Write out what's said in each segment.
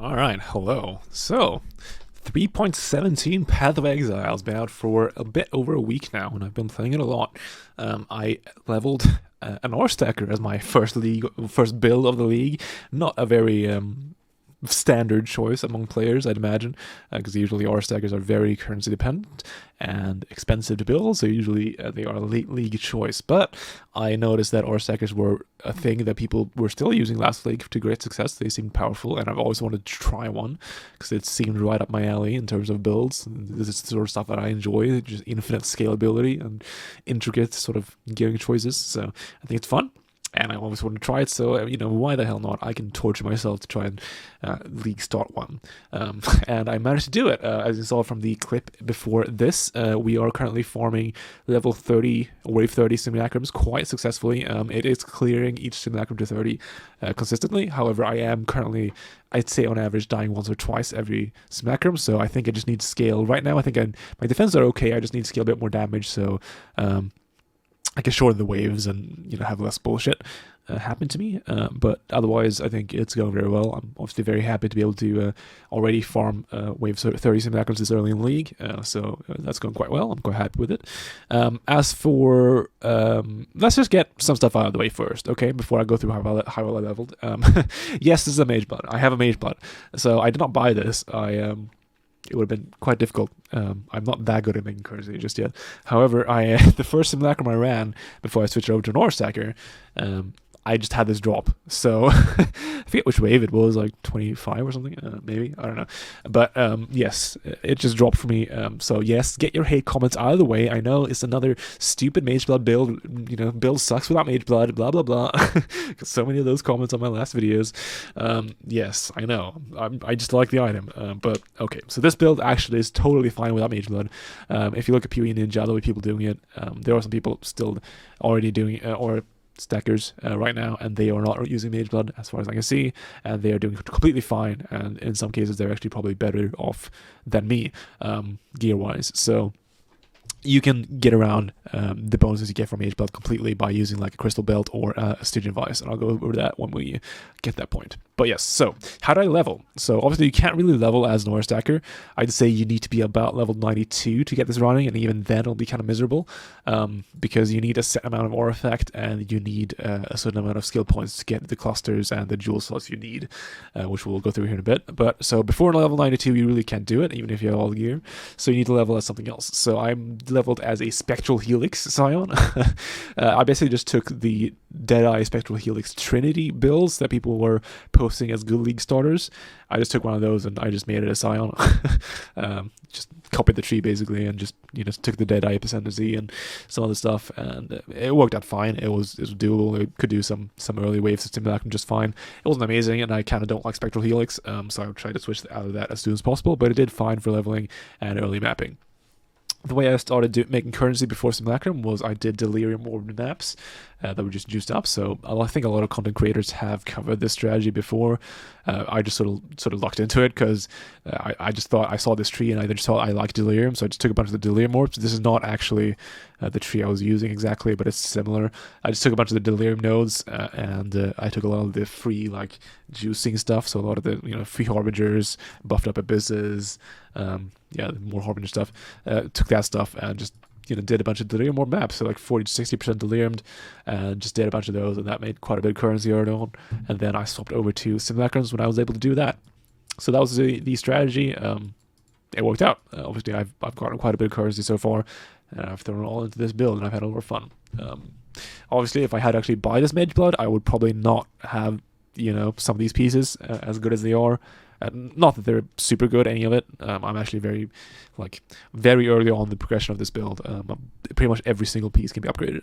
Alright, hello. So, 3.17 Path of Exile has been out for a bit over a week now, and I've been playing it a lot. I leveled an ore stacker as my first build of the league. Not a very standard choice among players, I'd imagine, because usually ore stackers are very currency dependent and expensive to build, so usually they are a late league choice. But I noticed that ore stackers were a thing that people were still using last league to great success. They seemed powerful, and I've always wanted to try one because it seemed right up my alley in terms of builds. This is the sort of stuff that I enjoy, just infinite scalability and intricate sort of gearing choices. So I think it's fun. And I always want to try it, so, why the hell not? I can torture myself to try and league start one. And I managed to do it. As you saw from the clip before this, we are currently farming level 30, wave 30 simulacrums quite successfully. It is clearing each simulacrum to 30 consistently. However, I am currently, I'd say on average, dying once or twice every simulacrum, so I think I just need to scale. Right now, I think my defenses are okay, I just need to scale a bit more damage, so I can shorten the waves and have less bullshit happen to me. But otherwise, I think it's going very well. I'm obviously very happy to be able to already farm wave 30 simulacrums this early in the league. So that's going quite well. I'm quite happy with it. As for let's just get some stuff out of the way first, okay? Before I go through how well I leveled. Yes, this is a mage blood. I have a mage blood, so I did not buy this. It would have been quite difficult. I'm not that good at making currency just yet. However, the first simulacrum I ran before I switched over to an ore stacker, I just had this drop. So I forget which wave it was, like 25 or something, maybe, I don't know. But yes, it just dropped for me. So yes, get your hate comments out of the way. I know it's another stupid mage blood build. Build sucks without mage blood. Blah blah blah. So many of those comments on my last videos. Yes, I know. I just like the item. But okay, so this build actually is totally fine without mage blood. If you look at POE Ninja, the way people doing it, there are some people still already doing it, or stackers right now, and they are not using mage blood as far as I can see, and they are doing completely fine, and in some cases they're actually probably better off than me gear wise. So you can get around the bonuses you get from mage blood completely by using like a crystal belt or a Stygian vice, and I'll go over that when we get that point. But yes, so how do I level? So obviously you can't really level as an ore stacker. I'd say you need to be about level 92 to get this running, and even then it'll be kind of miserable because you need a set amount of ore effect, and you need a certain amount of skill points to get the clusters and the jewel slots you need, which we'll go through here in a bit. But so before level 92 you really can't do it, even if you have all the gear, so you need to level as something else. So I'm leveled as a Spectral Helix Scion. I basically just took the Deadeye Spectral Helix Trinity builds that people were posting as good league starters. I just took one of those and I just made it a Scion. Just copied the tree basically, and just took the Deadeye Epicenter and some other stuff, and it worked out fine. It was doable. It could do some early waves of Simulacrum just fine. It wasn't amazing, and I kind of don't like Spectral Helix, so I would try to switch out of that as soon as possible, but it did fine for leveling and early mapping. The way I started making currency before Simulacrum was I did Delirium Orb maps that were just juiced up. So I think a lot of content creators have covered this strategy before. I just sort of lucked into it because I just thought I saw this tree and I just thought I liked Delirium, so I just took a bunch of the Delirium Orbs. This is not actually the tree I was using exactly, but it's similar. I just took a bunch of the Delirium nodes and I took a lot of the free like juicing stuff. So a lot of the free Harbingers, buffed up abysses, more Harbinger stuff. Took that stuff and just did a bunch of Delirium Orb maps, so like 40 to 60% Deliriumed, and just did a bunch of those, and that made quite a bit of currency early on. And then I swapped over to Simulacrums when I was able to do that. So that was the strategy. It worked out. Obviously, I've gotten quite a bit of currency so far, and I've thrown it all into this build, and I've had a lot of fun. Obviously, if I had to actually buy this mage blood, I would probably not have some of these pieces as good as they are. Not that they're super good, any of it. I'm actually very early on in the progression of this build. Pretty much every single piece can be upgraded.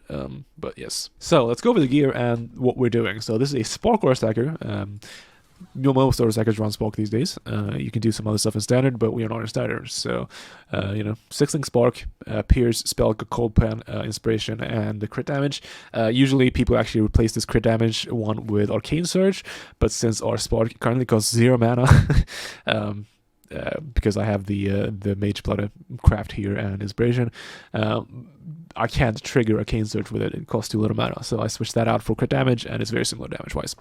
But yes. So let's go over the gear and what we're doing. So this is a Spark ore stacker. Most ore stackers run Spark these days. You can do some other stuff in Standard, but we are not in Standard. So, 6-link Spark, Pierce, Spell, Cold Pen, Inspiration, and the crit damage. Usually people actually replace this crit damage one with Arcane Surge, but since our Spark currently costs 0 mana, because I have the Mage Blood craft here and Inspiration, I can't trigger Arcane Surge with it. It costs too little mana. So I switched that out for crit damage, and it's very similar damage-wise.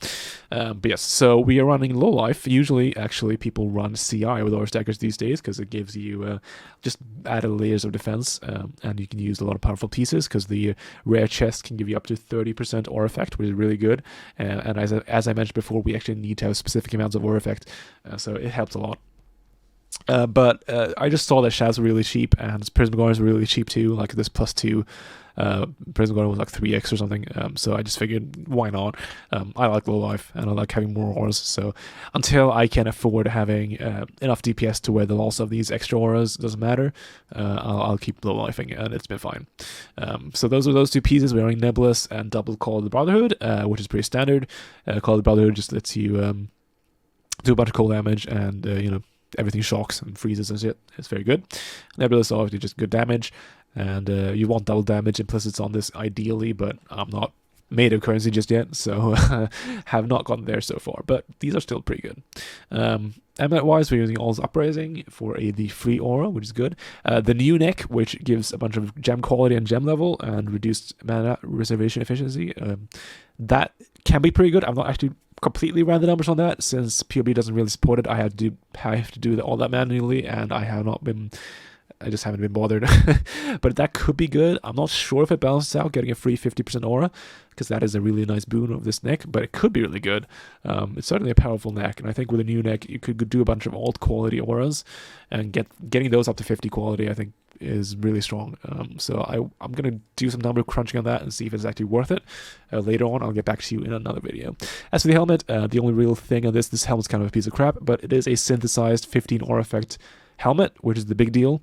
But yes, so we are running low life. Usually, actually, people run CI with Aura Stackers these days because it gives you just added layers of defense, and you can use a lot of powerful pieces because the rare chest can give you up to 30% Aura effect, which is really good. And as I mentioned before, we actually need to have specific amounts of Aura effect, so it helps a lot. But I just saw that Shads were really cheap, and Prism Guardians were really cheap too, like this +2. Prism Guardian was like 3x or something, so I just figured, why not? I like low life, and I like having more auras, so until I can afford having enough DPS to where the loss of these extra auras doesn't matter, I'll keep low lifing, and it's been fine. So those are those two pieces. We're running Nebulous and double Call of the Brotherhood, which is pretty standard. Call of the Brotherhood just lets you do a bunch of cold damage, and everything shocks and freezes and shit. It's very good. Nebulous obviously just good damage, and you want double damage implicits on this ideally, but I'm not made of currency just yet, so have not gotten there so far, but these are still pretty good. Amulet-wise, we're using All's Uprising for the free aura, which is good. The new neck, which gives a bunch of gem quality and gem level and reduced mana reservation efficiency, that can be pretty good. I'm not actually completely ran the numbers on that since POE doesn't really support it. I have to do all that manually, and I just haven't been bothered. But that could be good. I'm not sure if it balances out getting a free 50% aura, because that is a really nice boon of this neck, but it could be really good. It's certainly a powerful neck, and I think with a new neck you could do a bunch of alt quality auras, and getting those up to 50 quality I think is really strong. So I'm going to do some number crunching on that and see if it's actually worth it. Later on, I'll get back to you in another video. As for the helmet, the only real thing on this helmet's kind of a piece of crap, but it is a synthesized 15 aura effect helmet, which is the big deal.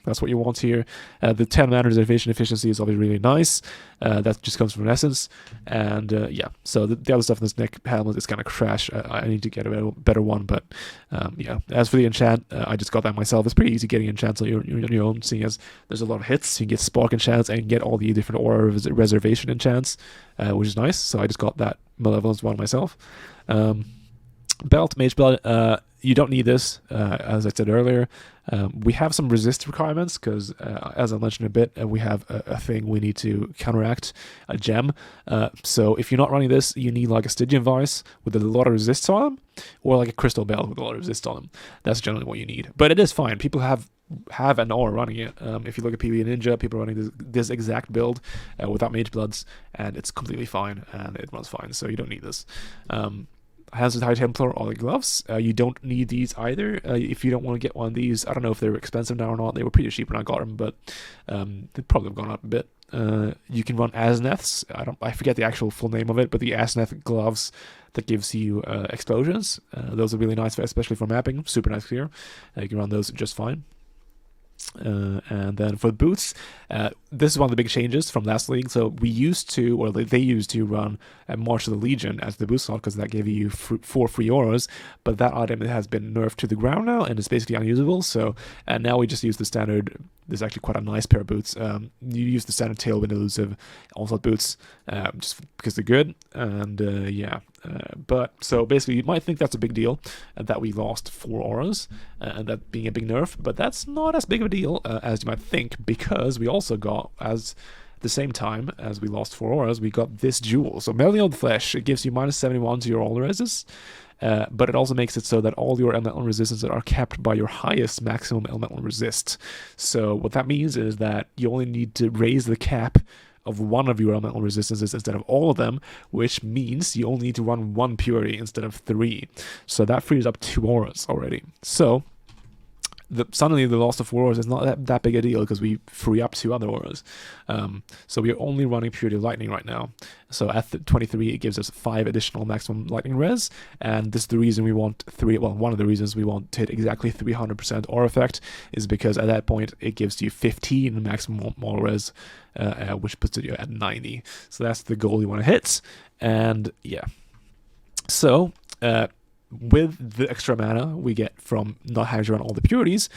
That's what you want here. The 10 mana reservation efficiency is obviously really nice. That just comes from Essence. And yeah, so the other stuff in this neck helmet is kind of trash. I need to get a better one, but yeah. As for the enchant, I just got that myself. It's pretty easy getting enchants on your own, seeing as there's a lot of hits. You can get Spark enchants and get all the different aura reservation enchants, which is nice. So I just got that Malevolence one myself. Belt, Mage Blood, you don't need this, as I said earlier. We have some resist requirements because, as I mentioned a bit, we have a thing we need to counteract, a gem. So if you're not running this, you need like a Stygian Vice with a lot of resists on them, or like a Crystal Belt with a lot of resists on them. That's generally what you need. But it is fine. People have an aura running it. If you look at POE Ninja, people are running this exact build without Mage Bloods, and it's completely fine, and it runs fine, so you don't need this. Hands with High Templar or the gloves. You don't need these either. If you don't want to get one of these, I don't know if they're expensive now or not. They were pretty cheap when I got them, but they probably have gone up a bit. You can run Azneths. I forget the actual full name of it, but the Azneth gloves that gives you explosions. Those are really nice, especially for mapping. Super nice here. You can run those just fine. And then for the boots, this is one of the big changes from last league. So we used to, or they used to run March of the Legion as the boot slot because that gave you 4 free auras, but that item has been nerfed to the ground now and is basically unusable. So now we just use the standard. There's actually quite a nice pair of boots. You use the standard Tailwind Elusive Onslaught boots just because they're good. And yeah, but so basically you might think that's a big deal that we lost 4 auras and that being a big nerf, but that's not as big of a deal as you might think, because we also got, as the same time as we lost 4 auras, we got this jewel. So Melding on the Flesh, it gives you -71 to your all reses, but it also makes it so that all your elemental resistances are capped by your highest maximum elemental resist. So what that means is that you only need to raise the cap of one of your elemental resistances instead of all of them, which means you only need to run 1 purity instead of 3. So that frees up 2 auras already. So suddenly the loss of 4 auras is not that big a deal because we free up 2 other auras. So we are only running Purity of Lightning right now. So at the 23, it gives us 5 additional maximum lightning res, and this is the reason we want one of the reasons we want to hit exactly 300% aura effect is because at that point it gives you 15 maximum aura res, which puts you at 90. So that's the goal you want to hit, and yeah. So with the extra mana we get from not having to run all the purities,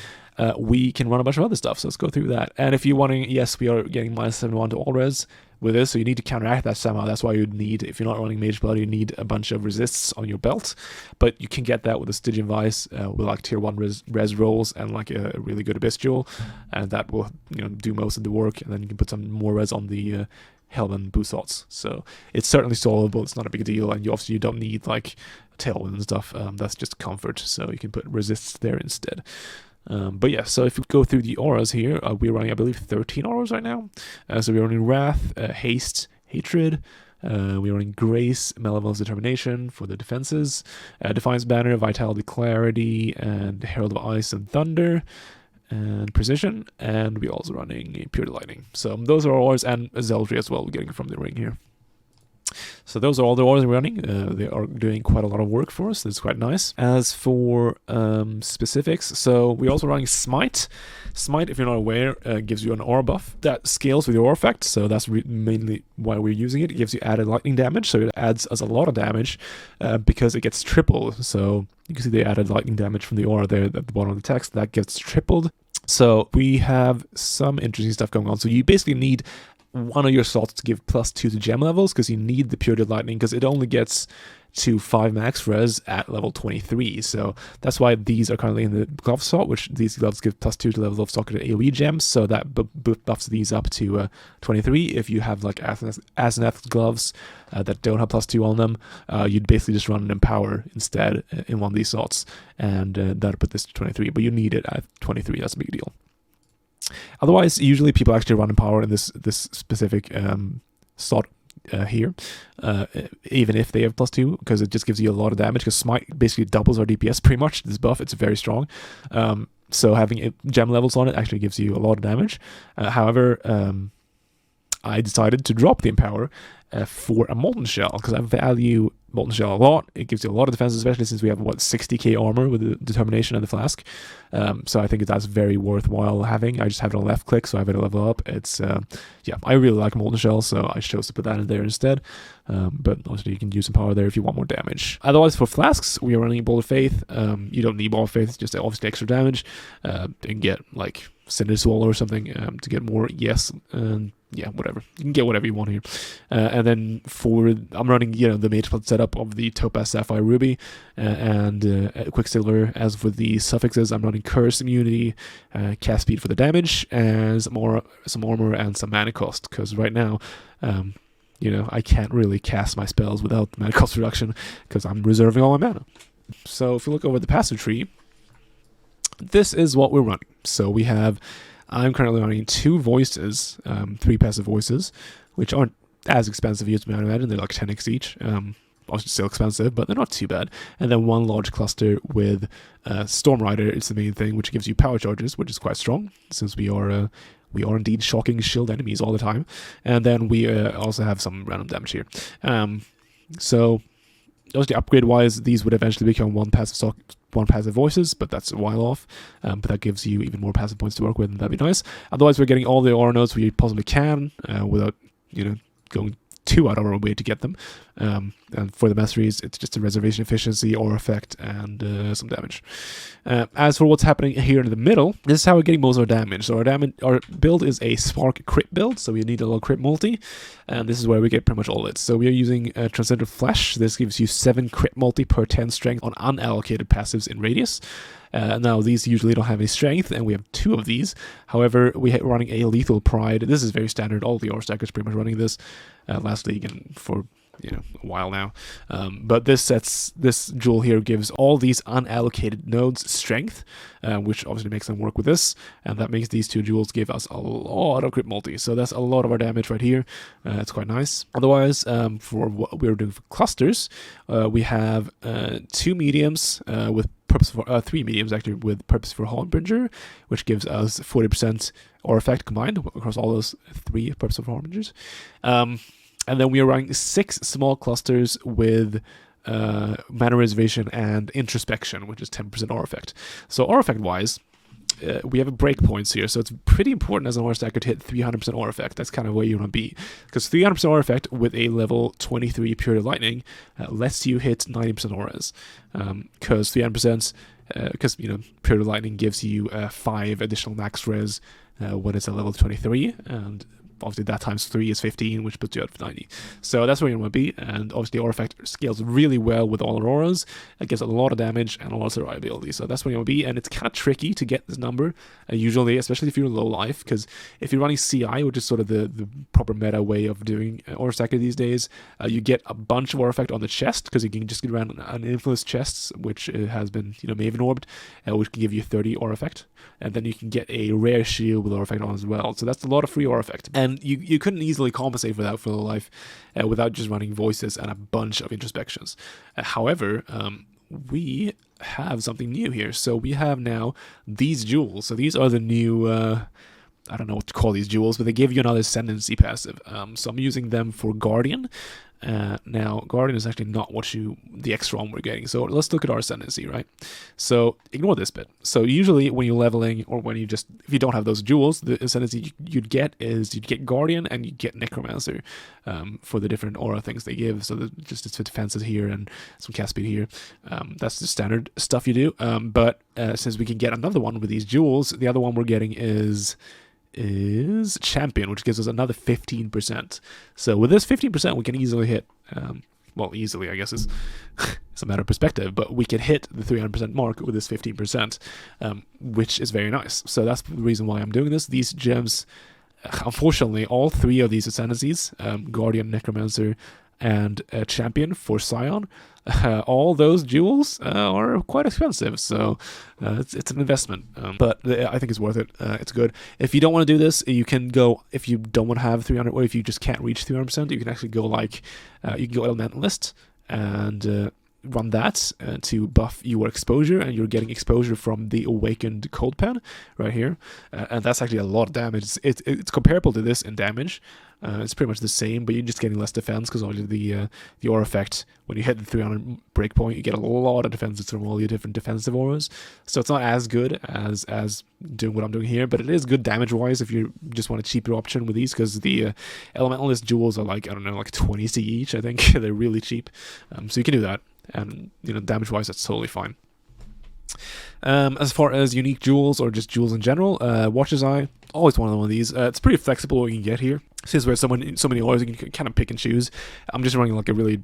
we can run a bunch of other stuff. So let's go through that. And if you're wondering, yes, we are getting -71 to all res. with this, so you need to counteract that somehow. That's why you'd need, if you're not running Mage Blood, you need a bunch of resists on your belt, but you can get that with a Stygian Vice, with like tier 1 res rolls and like a really good Abyss Jewel, and that will, you know, do most of the work, and then you can put some more res on the Hellman boost slots. So it's certainly solvable, it's not a big deal, and you don't need like Tailwind and stuff. That's just comfort, so you can put resists there instead. But yeah, so if we go through the auras here, we're running, I believe, 13 auras right now. So we're running Wrath, Haste, Hatred. We're running Grace, Malevolence, Determination for the defenses. Defiance Banner, Vitality, Clarity, and Herald of Ice and Thunder, and Precision. And we're also running Pure Lightning. So those are auras, and Zeldry as well, we're getting from the ring here. So those are all the auras we're running. They are doing quite a lot of work for us. That's quite nice. As for specifics, so we're also running Smite. Smite, if you're not aware, gives you an aura buff that scales with your aura effect. So that's mainly why we're using it. It gives you added lightning damage, so it adds us a lot of damage because it gets tripled. So you can see the added lightning damage from the aura there at the bottom of the text. That gets tripled. So we have some interesting stuff going on. So you basically need one of your slots to give +2 to gem levels, because you need the Pure Lightning, because it only gets to 5 max res at level 23. So that's why these are currently in the glove slot, which these gloves give +2 to level of socket AoE gems, so that buffs these up to 23. If you have like Asenath gloves that don't have +2 on them, you'd basically just run an Empower instead in one of these slots, and that'll put this to 23, but you need it at 23. That's a big deal. Otherwise, usually people actually run Empower in this specific slot here, even if they have +2, because it just gives you a lot of damage, because Smite basically doubles our DPS pretty much, this buff. It's very strong. So having gem levels on it actually gives you a lot of damage. However, I decided to drop the Empower for a Molten Shell, because I value Molten Shell a lot. It gives you a lot of defense, especially since we have, 60k armor with the Determination and the Flask. So I think that's very worthwhile having. I just have it on left click, so I have it to level up. It's, yeah, I really like Molten Shell, so I chose to put that in there instead. But obviously you can use some power there if you want more damage. Otherwise, for Flasks, we are running Bolt of Faith. You don't need Bolt of Faith, it's just obviously extra damage. You can get, like, Cinder Swallow or something to get more, yes, yeah, whatever. You can get whatever you want here. And then I'm running, the Mage Blood setup of the Topaz, Sapphire, Ruby, and Quicksilver. As for the suffixes, I'm running Curse, Immunity, Cast Speed for the damage, and some armor and some mana cost, because right now, I can't really cast my spells without the mana cost reduction, because I'm reserving all my mana. So if you look over the passive tree, this is what we're running. So I'm currently running 2 voices, 3 passive voices, which aren't as expensive as you might imagine. They're like 10x each. Obviously still expensive, but they're not too bad. And then 1 large cluster with Storm Rider. It's the main thing, which gives you power charges, which is quite strong, since we are indeed shocking shield enemies all the time. And then we also have some random damage here. So obviously upgrade-wise, these would eventually become 1 passive voices, but that's a while off. But that gives you even more passive points to work with, and that'd be nice. Otherwise, we're getting all the aura nodes we possibly can without, going too out of our way to get them. And for the masteries, it's just a reservation efficiency, aura effect, and some damage. As for what's happening here in the middle, this is how we're getting most of our damage. So our build is a Spark crit build, so we need a little crit multi, and this is where we get pretty much all it. So we are using Transcendent Flash. This gives you 7 crit multi per 10 strength on unallocated passives in radius. Now, these usually don't have any strength, and we have 2 of these. However, we're running a Lethal Pride. This is very standard. All the aura stackers pretty much running this last league and for a while now. But this jewel here gives all these unallocated nodes strength, which obviously makes them work with this, and that makes these 2 jewels give us a lot of crit multi. So that's a lot of our damage right here. It's quite nice. Otherwise, for what we're doing for clusters, we have 2 mediums with purpose for 3 mediums actually with purpose for Harbinger, which gives us 40% aura effect combined across all those 3 purpose for Harbingers. And then we are running 6 small clusters with mana reservation and introspection, which is 10% aura effect. So aura effect wise, we have a breakpoints here, so it's pretty important as an aura stacker to hit 300% aura effect. That's kind of where you want to be, because 300% aura effect with a level 23 Pure Lightning lets you hit 90% auras, because 300%, because Pure Lightning gives you 5 additional max res when it's at level 23, and obviously that times 3 is 15, which puts you at 90. So that's where you want to be, and obviously Aura Effect scales really well with all auras. It gives a lot of damage and a lot of survivability, so that's where you want to be, and it's kind of tricky to get this number, usually, especially if you're low life, because if you're running CI, which is sort of the proper meta way of doing Aura Stacker these days, you get a bunch of Aura Effect on the chest, because you can just get around an Influence chests, which has been, Maven Orbed, which can give you 30 Aura Effect, and then you can get a rare shield with Aura Effect on as well, so that's a lot of free Aura Effect, and you couldn't easily compensate for that for low life without just running Voices and a bunch of introspections. However, we have something new here. So we have now these jewels. So these are the new, I don't know what to call these jewels, but they give you another Ascendancy passive. So I'm using them for Guardian. Now, Guardian is actually not the extra one we're getting. So let's look at our Ascendancy, right? So ignore this bit. So usually when you're leveling, or when if you don't have those jewels, the Ascendancy you'd get Guardian and you'd get Necromancer for the different aura things they give. So just its defenses here and some cast speed here. That's the standard stuff you do. But since we can get another one with these jewels, the other one we're getting is Champion, which gives us another 15%. So with this 15%, we can easily hit, easily, I guess, is it's a matter of perspective, but we can hit the 300% mark with this 15%, which is very nice. So that's the reason why I'm doing this. These gems, unfortunately, all three of these Ascendancies, Guardian, Necromancer, and Champion for Scion, all those jewels are quite expensive, so it's an investment, but I think it's worth it. It's good. If you don't want to do this, you can go, if you don't want to have 300, or if you just can't reach 300%, you can actually go you can go Elementalist and run that to buff your exposure, and you're getting exposure from the Awakened Cold Pen right here, and that's actually a lot of damage. It's comparable to this in damage. It's pretty much the same, but you're just getting less defense, because obviously the aura effect, when you hit the 300 breakpoint, you get a lot of defenses from all your different defensive auras. So it's not as good as doing what I'm doing here, but it is good damage-wise if you just want a cheaper option with these, because the Elementalist jewels are like 20 C each, I think. They're really cheap. So you can do that, and damage-wise, that's totally fine. As far as unique jewels, or just jewels in general, Watcher's Eye, always one of these. It's pretty flexible what you can get here. Since we're so many auras, you can kind of pick and choose. I'm just running like a really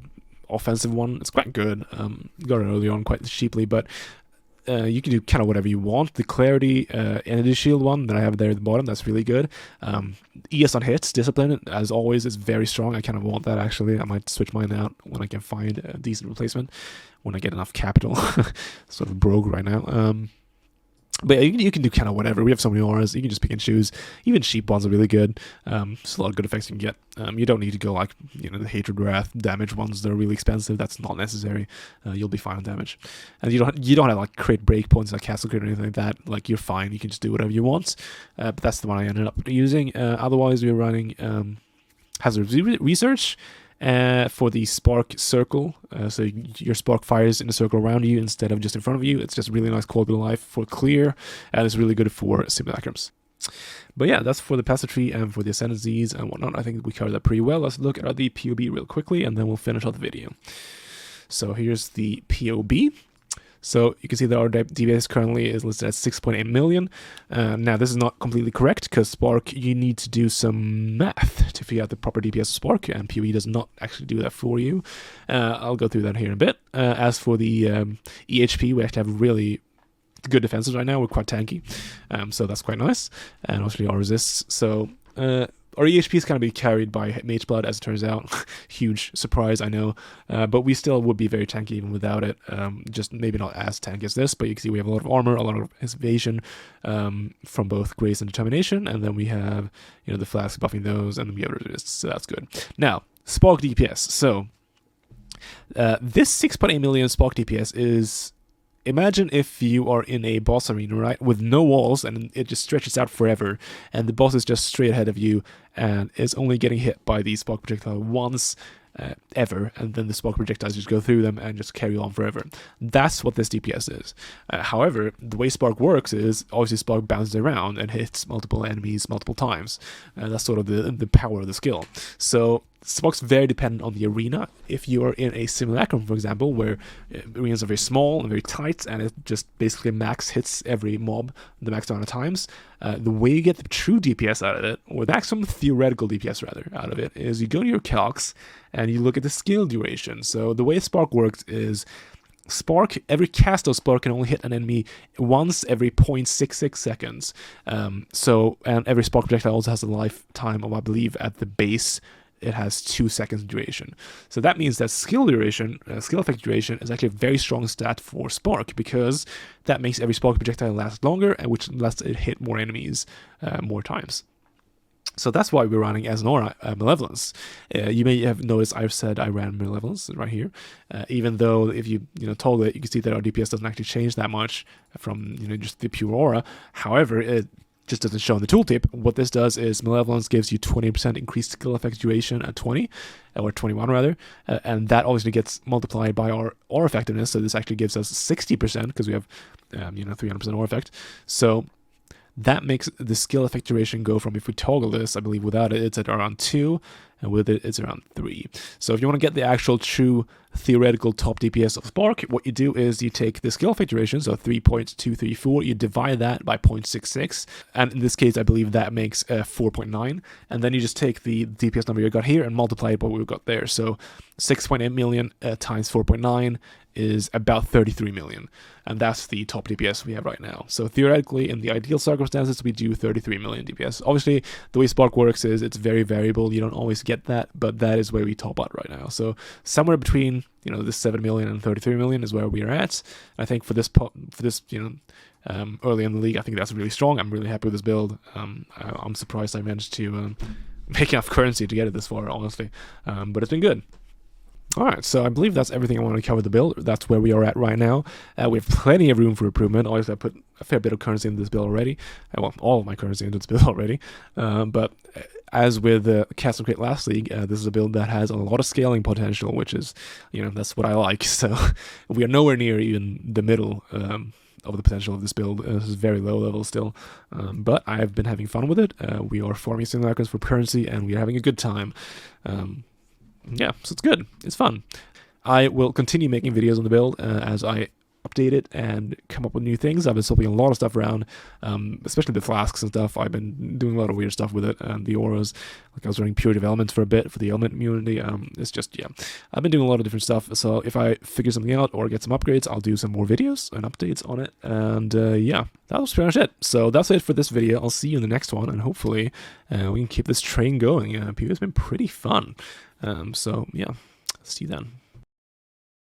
offensive one. It's quite good. Got it early on quite cheaply, but you can do kind of whatever you want. The Clarity Energy Shield one that I have there at the bottom, that's really good. ES on hits, Discipline, as always, is very strong. I kind of want that, actually. I might switch mine out when I can find a decent replacement, when I get enough capital. Sort of broke right now. But yeah, you can do kind of whatever. We have so many auras, you can just pick and choose. Even cheap ones are really good. There's a lot of good effects you can get. You don't need to go like, the Hatred, Wrath, damage ones that are really expensive. That's not necessary. You'll be fine on damage. And you don't have like crit breakpoints like Castle Crit or anything like that. Like, you're fine. You can just do whatever you want. But that's the one I ended up using. Otherwise, we're running Hazard Research. For the Spark Circle, so your Spark fires in a circle around you instead of just in front of you. It's just really nice quality of life for clear, and it's really good for Simulacrums. But yeah, that's for the passive tree and for the Ascendancies and whatnot. I think we covered that pretty well. Let's look at the POB real quickly, and then we'll finish off the video. So here's the POB. So you can see that our DPS currently is listed at 6.8 million. Now, this is not completely correct, because Spark, you need to do some math to figure out the proper DPS of Spark, and POE does not actually do that for you. I'll go through that here in a bit. As for the EHP, we actually have really good defenses right now. We're quite tanky, so that's quite nice. And obviously our resists. So our EHP is kind of be carried by Mage Blood, as it turns out. Huge surprise, I know. But we still would be very tanky even without it. Just maybe not as tanky as this, but you can see we have a lot of armor, a lot of evasion from both Grace and Determination. And then we have, the Flasks buffing those, and then we have resists, so that's good. Now, Spark DPS. So, this 6.8 million Spark DPS is... Imagine if you are in a boss arena, right, with no walls, and it just stretches out forever, and the boss is just straight ahead of you, and is only getting hit by the Spark Projectile once ever, and then the Spark Projectiles just go through them and just carry on forever. That's what this DPS is. However, the way Spark works is, obviously Spark bounces around and hits multiple enemies multiple times. That's sort of the power of the skill. So Spark's very dependent on the arena. If you are in a Simulacrum, for example, where arenas are very small and very tight, and it just basically max hits every mob the max amount of times, the way you get the true DPS out of it, or the maximum theoretical DPS rather out of it, is you go to your calcs and you look at the skill duration. So the way Spark works is every cast of Spark can only hit an enemy once every 0.66 seconds. And every Spark projectile also has a lifetime of, I believe, at the base, it has 2 seconds duration. So that means that skill effect duration is actually a very strong stat for Spark, because that makes every Spark projectile last longer, and which lets it hit more enemies more times. So that's why we're running as an aura Malevolence. You may have noticed I've said I ran Malevolence right here, even though if you toggle it, you can see that our DPS doesn't actually change that much from just the pure aura. However, it just doesn't show in the tooltip. What this does is Malevolence gives you 20% increased skill effect duration at 20, or 21 rather, and that obviously gets multiplied by our aura effectiveness. So this actually gives us 60% because we have 300% aura effect. So that makes the skill effect duration go from, if we toggle this, I believe without it, it's at around 2, and with it, it's around 3. So if you want to get the actual true theoretical top DPS of Spark, what you do is you take the skill effect duration, so 3.234, you divide that by 0.66, and in this case, I believe that makes 4.9, and then you just take the DPS number you got here and multiply it by what we got there. So 6.8 million times 4.9 is about 33 million, and that's the top DPS we have right now. So theoretically, in the ideal circumstances, we do 33 million DPS. Obviously, the way Spark works is it's very variable. You don't always get that, but that is where we top out right now. So somewhere between this 7 million and 33 million is where we are at. I think for this early in the league, I think that's really strong. I'm really happy with this build. I'm surprised I managed to make enough currency to get it this far, honestly, but it's been good. Alright, so I believe that's everything I wanted to cover the build. That's where we are at right now. We have plenty of room for improvement. Obviously, I put a fair bit of currency into this build already. Well, all of my currency into this build already. But as with Castle Crate last league, this is a build that has a lot of scaling potential, which is, that's what I like. So we are nowhere near even the middle of the potential of this build. This is very low level still, but I've been having fun with it. We are farming simulacrums for currency, and we are having a good time. Yeah, so it's good. It's fun. I will continue making videos on the build as I update it and come up with new things. I've been swapping a lot of stuff around, especially the flasks and stuff. I've been doing a lot of weird stuff with it, and the auras. Like I was running pure development for a bit for the element immunity. It's just, yeah, I've been doing a lot of different stuff. So if I figure something out or get some upgrades, I'll do some more videos and updates on it. And yeah, that was pretty much it. So that's it for this video. I'll see you in the next one, and hopefully we can keep this train going. POE has been pretty fun. So yeah, see you then.